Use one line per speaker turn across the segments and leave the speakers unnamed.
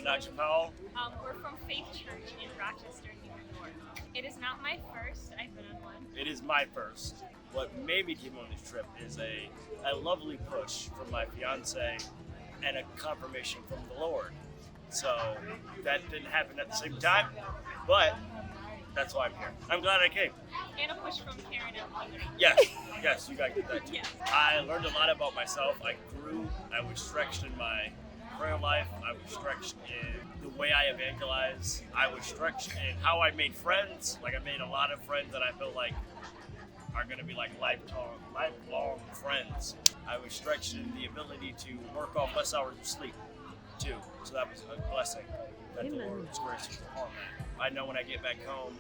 Anaji Kaci.
We're from Faith Church in Rochester, New York. It is not my first. I've been on one.
It is my first. What made me keep on this trip is a lovely push from my fiance and a confirmation from the Lord. So that didn't happen at the same time, but that's why I'm here. I'm glad I came.
And a push from Karen and Mother.
Yes, you guys did that too.
Yes.
I learned a lot about myself. I grew. I was stretched in my prayer life. I was stretched in the way I evangelize. I was stretched in how I made friends. Like I made a lot of friends that I feel like are going to be like lifelong friends. I was stretched in the ability to work off less hours of sleep too. So that was a blessing that the Lord was gracious upon me. I know when I get back home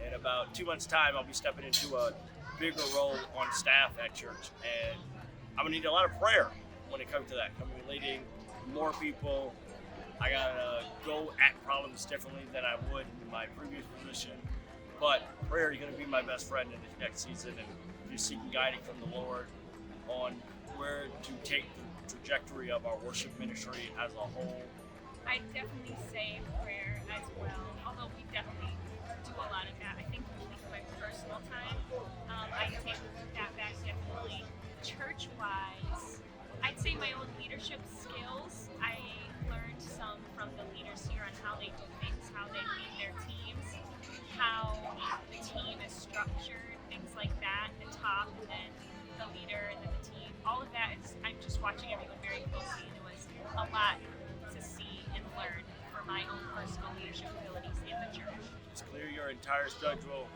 in about 2 months' time, I'll be stepping into a bigger role on staff at church, and I'm gonna need a lot of prayer when it comes to that. I'm gonna be leading more people. I gotta go at problems differently than I would in my previous position. But prayer is gonna be my best friend in this next season, and just seeking guiding from the Lord on where to take the trajectory of our worship ministry as a whole.
I'd definitely say prayer as well, although we definitely do a lot of that. I think for my personal time, I take that back definitely. Church-wise, I'd say my own leadership skills. I learned some from the leaders here on how they do things, how they lead their teams, how the team is structured, things like that, the top and then the leader and then the team. All of that is, I'm just watching everyone very closely, and it was a lot to see and learn for my own personal leadership abilities in the church.
Just clear your entire schedule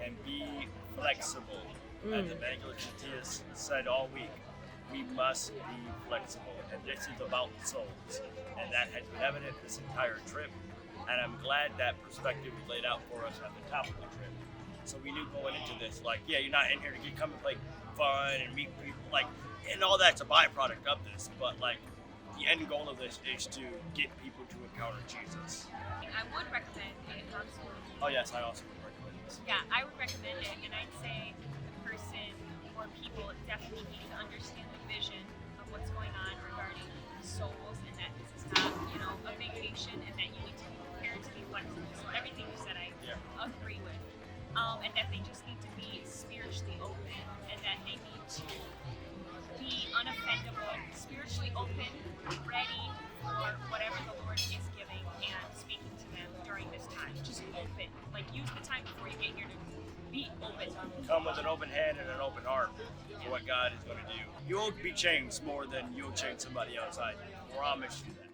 and be flexible. As Evangelist Matias said all week, we must be flexible, and this is about souls, and that has been evident this entire trip, and I'm glad that perspective was laid out for us at the top of the trip. So we knew going into this, like, yeah, you're not in here to come and play fun and meet people, like, and all that's a byproduct of this, but like, the end goal of this is to get people to encounter Jesus.
I would recommend it, absolutely.
Oh yes, I also would recommend this.
Yeah, I would recommend it, and I'd say the person or people definitely need to understand the vision of what's going on regarding souls, and that this is not, a vacation, and that you need to be prepared to be flexible. So everything you said, I agree with. And that they just need to be spiritually open, and that they need to be unoffendable, spiritually open, ready for whatever the Lord is giving and speaking to them during this time. Just open. Like, use the time before you get here to be open.
Come with an open hand and an open heart for what God is going to do. You'll be changed more than you'll change somebody else. I promise you that.